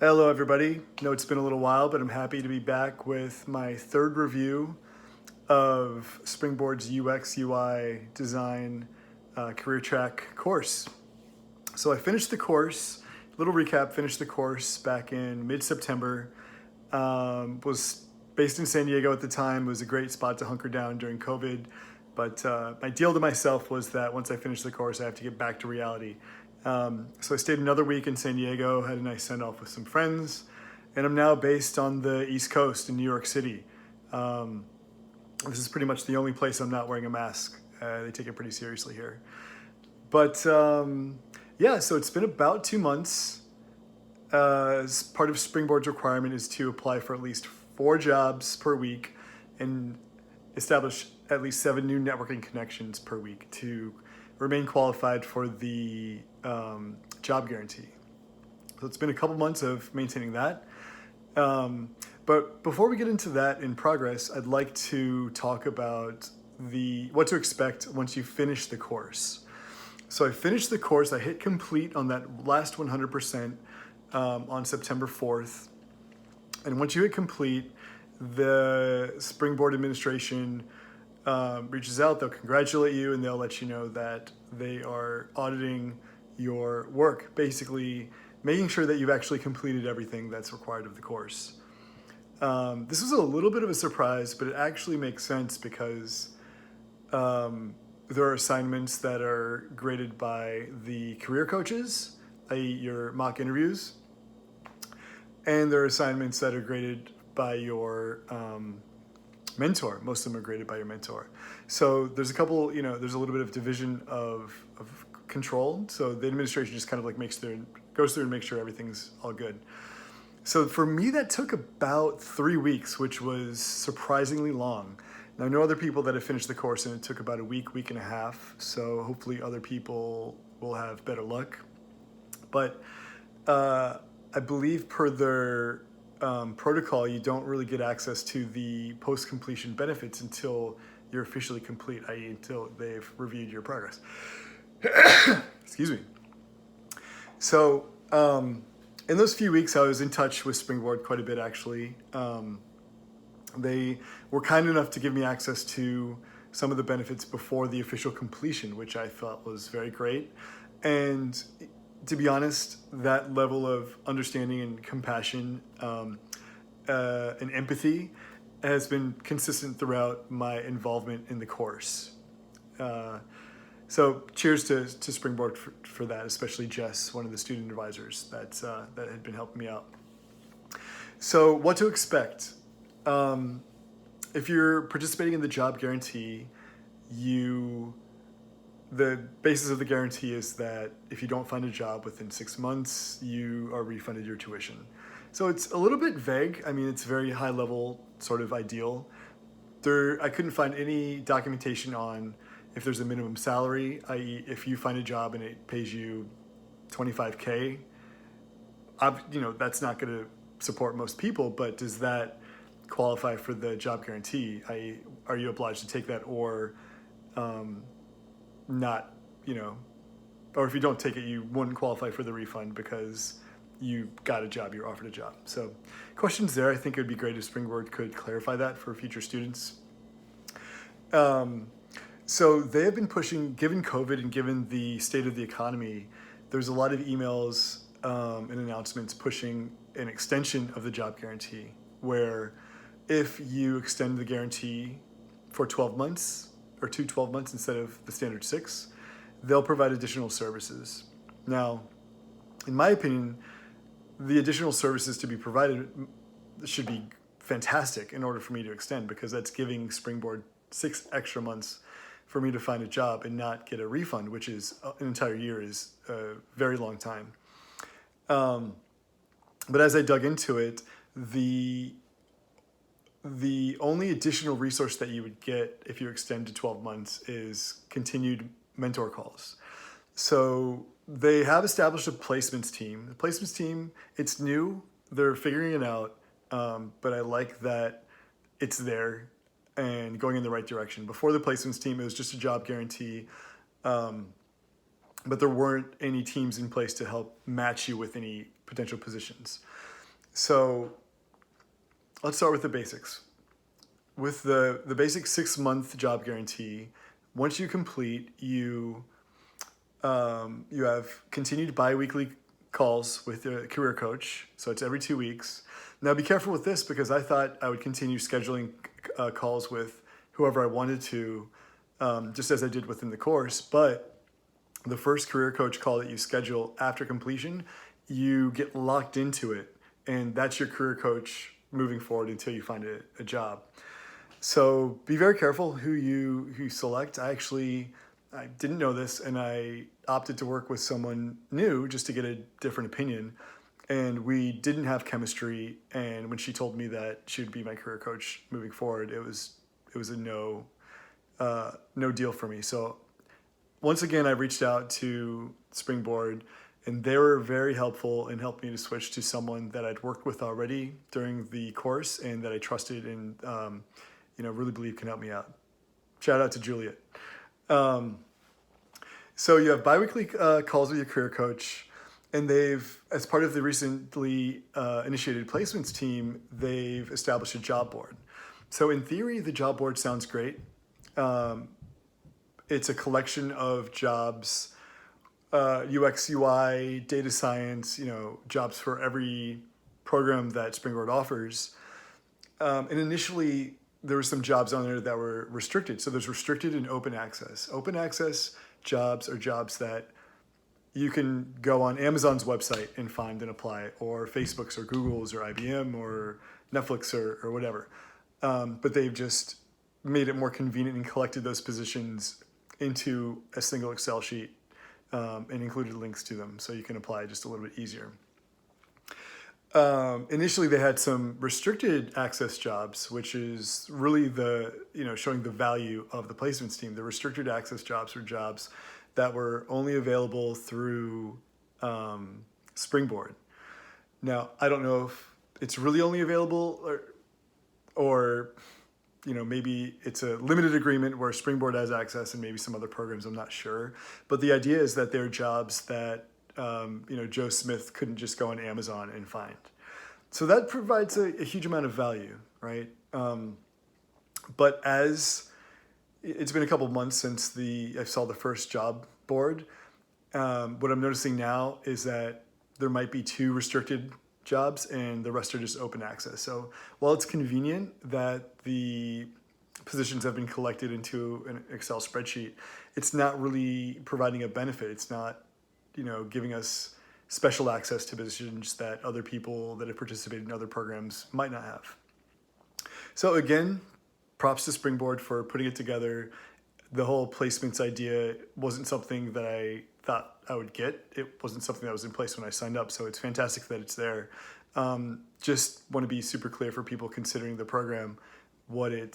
Hello, everybody. I know it's been a little while, but I'm happy to be back with my third review of Springboard's UX UI design career track course. So I finished the course, little recap, finished the course back in mid-September. Was based in San Diego at the time. It was a great spot to hunker down during COVID. But my deal to myself was that once I finished the course, I have to get back to reality. So I stayed another week in San Diego, had a nice send-off with some friends, and I'm now based on the East Coast in New York City. This is pretty much the only place I'm not wearing a mask. They take it pretty seriously here. But yeah, so it's been about 2 months. As part of Springboard's requirement is to apply for at least 4 jobs per week and establish at least 7 new networking connections per week to remain qualified for the job guarantee. So it's been a couple months of maintaining that. But before we get into that in progress, I'd like to talk about what to expect once you finish the course. So I finished the course, I hit complete on that last 100% on September 4th. And once you hit complete, the Springboard administration reaches out, they'll congratulate you, and they'll let you know that they are auditing your work, basically making sure that you've actually completed everything that's required of the course. This was a little bit of a surprise, but it actually makes sense because there are assignments that are graded by the career coaches, i.e. your mock interviews, and there are assignments that are graded by your mentor. Most of them are graded by your mentor. So there's a couple, there's a little bit of division of control. So the administration just kind of like goes through and makes sure everything's all good. So for me, that took about 3 weeks, which was surprisingly long. Now, I know other people that have finished the course and it took about a week and a half. So hopefully other people will have better luck. But I believe per their protocol, you don't really get access to the post-completion benefits until you're officially complete, i.e. until they've reviewed your progress. Excuse me. So in those few weeks, I was in touch with Springboard quite a bit, actually. They were kind enough to give me access to some of the benefits before the official completion, which I thought was very great. And to be honest, that level of understanding and compassion and empathy has been consistent throughout my involvement in the course. So cheers to Springboard for that, especially Jess, one of the student advisors that had been helping me out. So what to expect? If you're participating in the job guarantee, the basis of the guarantee is that if you don't find a job within 6 months, you are refunded your tuition. So it's a little bit vague. I mean, it's very high level, sort of ideal. I couldn't find any documentation on if there's a minimum salary, i.e. if you find a job and it pays you $25K, that's not going to support most people, but does that qualify for the job guarantee? i.e. are you obliged to take that or not, or if you don't take it, you wouldn't qualify for the refund because you got a job, you're offered a job. So questions there. I think it would be great if Springboard could clarify that for future students. So they have been pushing, given COVID and given the state of the economy, there's a lot of emails and announcements pushing an extension of the job guarantee, where if you extend the guarantee for 12 months or 12 months instead of the standard 6, they'll provide additional services. Now, in my opinion, the additional services to be provided should be fantastic in order for me to extend, because that's giving Springboard 6 extra months for me to find a job and not get a refund, which is an entire year is a very long time. But as I dug into it, the only additional resource that you would get if you extend to 12 months is continued mentor calls. So they have established a placements team. The placements team, it's new. They're figuring it out. But I like that it's there and going in the right direction. Before the placements team, it was just a job guarantee. But there weren't any teams in place to help match you with any potential positions. So let's start with the basics. With the basic 6-month job guarantee, once you complete, you have continued bi-weekly calls with a career coach. So it's every 2 weeks. Now be careful with this, because I thought I would continue scheduling calls with whoever I wanted to, just as I did within the course. But the first career coach call that you schedule after completion, you get locked into it. And that's your career coach moving forward until you find a job. So be very careful who you select. I didn't know this, and I opted to work with someone new just to get a different opinion. And we didn't have chemistry. And when she told me that she would be my career coach moving forward, it was a no deal for me. So once again, I reached out to Springboard, and they were very helpful and helped me to switch to someone that I'd worked with already during the course and that I trusted and really believe can help me out. Shout out to Juliet. So you have biweekly calls with your career coach, and they've, as part of the recently initiated placements team, they've established a job board. So in theory, the job board sounds great. It's a collection of jobs, UX, UI, data science, jobs for every program that Springboard offers. And initially, there were some jobs on there that were restricted. So there's restricted and open access. Open access jobs are jobs that you can go on Amazon's website and find and apply, or Facebook's or Google's or IBM or Netflix or whatever. But they've just made it more convenient and collected those positions into a single Excel sheet and included links to them so you can apply just a little bit easier. Initially, they had some restricted access jobs, which is really showing the value of the placements team. The restricted access jobs were jobs that were only available through Springboard. Now, I don't know if it's really only available or maybe it's a limited agreement where Springboard has access and maybe some other programs, I'm not sure. But the idea is that they're jobs that Joe Smith couldn't just go on Amazon and find. So that provides a huge amount of value, right? But as it's been a couple of months since I saw the first job board, what I'm noticing now is that there might be 2 restricted jobs and the rest are just open access. So while it's convenient that the positions have been collected into an Excel spreadsheet, it's not really providing a benefit. It's not giving us special access to positions that other people that have participated in other programs might not have. So again, props to Springboard for putting it together. The whole placements idea wasn't something that I thought I would get. It wasn't something that was in place when I signed up, so it's fantastic that it's there. Just want to be super clear for people considering the program what it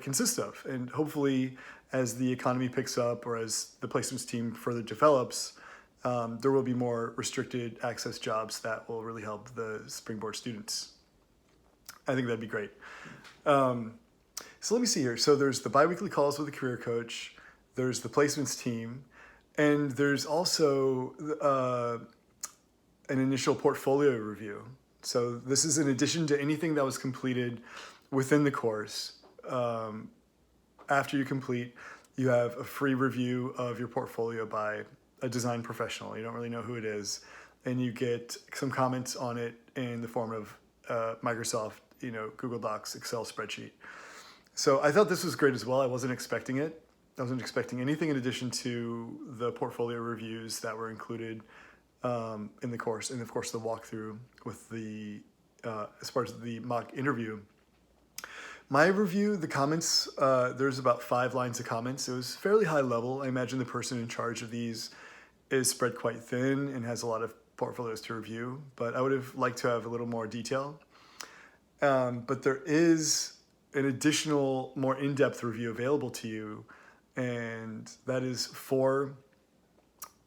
consists of. And hopefully, as the economy picks up or as the placements team further develops, there will be more restricted access jobs that will really help the Springboard students. I think that'd be great. So let me see here. So there's the biweekly calls with the career coach, there's the placements team, and there's also an initial portfolio review. So this is in addition to anything that was completed within the course. After you complete, you have a free review of your portfolio by a design professional. You don't really know who it is, and you get some comments on it in the form of Microsoft, Google Docs, Excel spreadsheet. So I thought this was great as well. I wasn't expecting it. I wasn't expecting anything in addition to the portfolio reviews that were included in the course, and of course the walkthrough with the as far as the mock interview. My review, the comments, there's about 5 lines of comments. It was fairly high level. I imagine the person in charge of these is spread quite thin and has a lot of portfolios to review, but I would have liked to have a little more detail. But there is an additional, more in-depth review available to you, and that is 4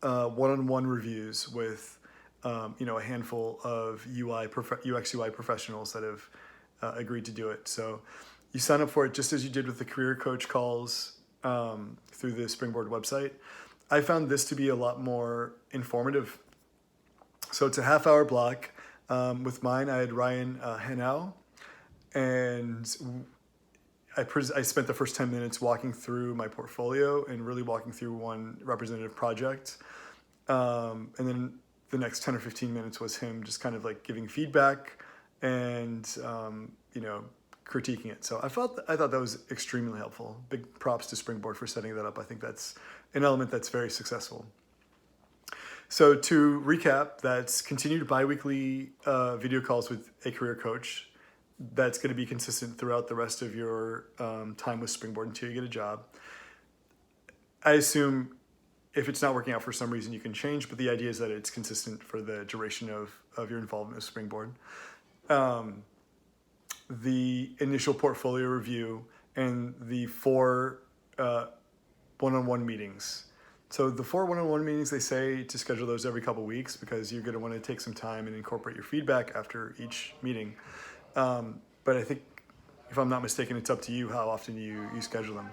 one-on-one reviews with a handful of UX UI professionals that have agreed to do it. So you sign up for it just as you did with the career coach calls through the Springboard website. I found this to be a lot more informative So it's a half-hour block. With mine, I had Ryan Hanau, and I spent the first 10 minutes walking through my portfolio and really walking through one representative project. And then the next 10 or 15 minutes was him just kind of like giving feedback and, critiquing it. So I thought that was extremely helpful. Big props to Springboard for setting that up. I think that's an element that's very successful. So to recap, that's continued bi-weekly video calls with a career coach. That's going to be consistent throughout the rest of your time with Springboard until you get a job. I assume if it's not working out for some reason, you can change, but the idea is that it's consistent for the duration of your involvement with Springboard. The initial portfolio review and the 4 one-on-one meetings. So the 4 one-on-one meetings, they say to schedule those every couple weeks because you're going to want to take some time and incorporate your feedback after each meeting. But I think, if I'm not mistaken, it's up to you how often you schedule them.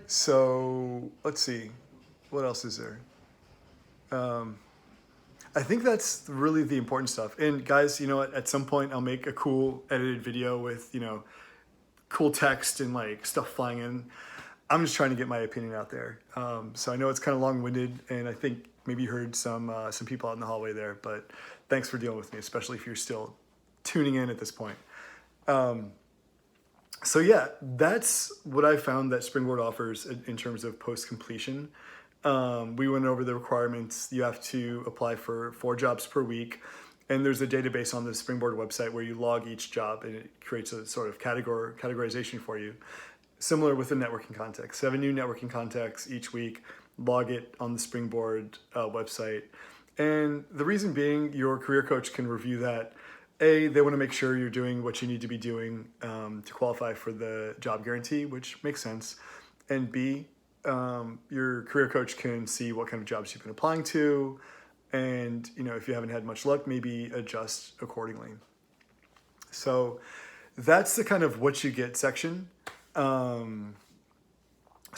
So let's see, what else is there? I think that's really the important stuff. And guys, you know what? At some point, I'll make a cool edited video with, cool text and like stuff flying in. I'm just trying to get my opinion out there. So I know it's kind of long-winded, and I think maybe you heard some people out in the hallway there, but thanks for dealing with me, especially if you're still tuning in at this point. So yeah, that's what I found that Springboard offers in terms of post-completion. We went over the requirements. You have to apply for 4 jobs per week, and there's a database on the Springboard website where you log each job, and it creates a sort of categorization for you. Similar with the networking contacts. 7 new networking contacts each week, log it on the Springboard website. And the reason being, your career coach can review that. A, they want to make sure you're doing what you need to be doing to qualify for the job guarantee, which makes sense. And B, your career coach can see what kind of jobs you've been applying to, and if you haven't had much luck, maybe adjust accordingly. So that's the kind of what you get section. So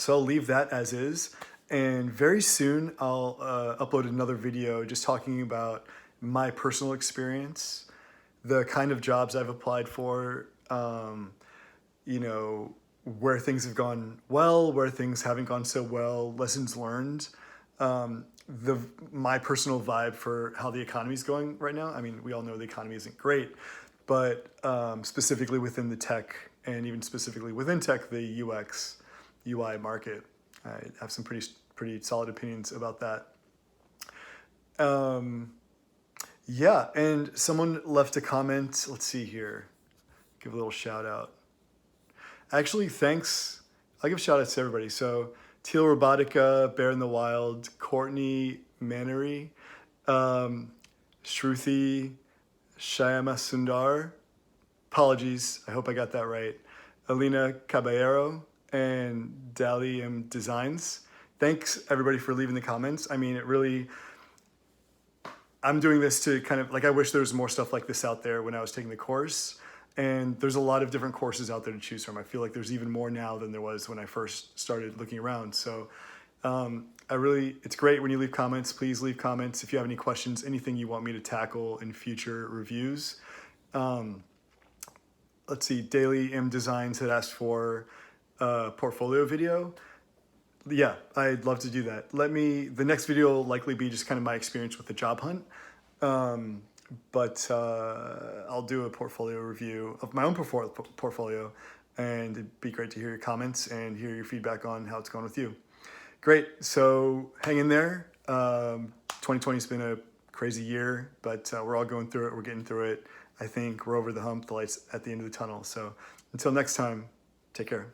I'll leave that as is, and very soon I'll upload another video just talking about my personal experience, the kind of jobs I've applied for, where things have gone well, where things haven't gone so well, lessons learned, my personal vibe for how the economy's going right now. I mean, we all know the economy isn't great, but specifically within the tech, and even specifically within tech, the UX, UI market. I have some pretty solid opinions about that. Yeah, and someone left a comment. Let's see here. Give a little shout out. Actually, thanks. I'll give shout outs to everybody. So Teal Robotica, Bear in the Wild, Courtney Mannery, Shruti Shyama Sundar. Apologies, I hope I got that right. Alina Caballero and Dali M Designs. Thanks everybody for leaving the comments. I mean, I'm doing this to kind of, I wish there was more stuff like this out there when I was taking the course. And there's a lot of different courses out there to choose from. I feel like there's even more now than there was when I first started looking around. So it's great when you leave comments. Please leave comments if you have any questions, anything you want me to tackle in future reviews. Let's see, Daily M Designs had asked for a portfolio video. Yeah, I'd love to do that. The next video will likely be just kind of my experience with the job hunt. But I'll do a portfolio review of my own portfolio, and it'd be great to hear your comments and hear your feedback on how it's going with you. Great, so hang in there. 2020 has been a crazy year, but we're all going through it. We're getting through it. I think we're over the hump, the light's at the end of the tunnel. So until next time, take care.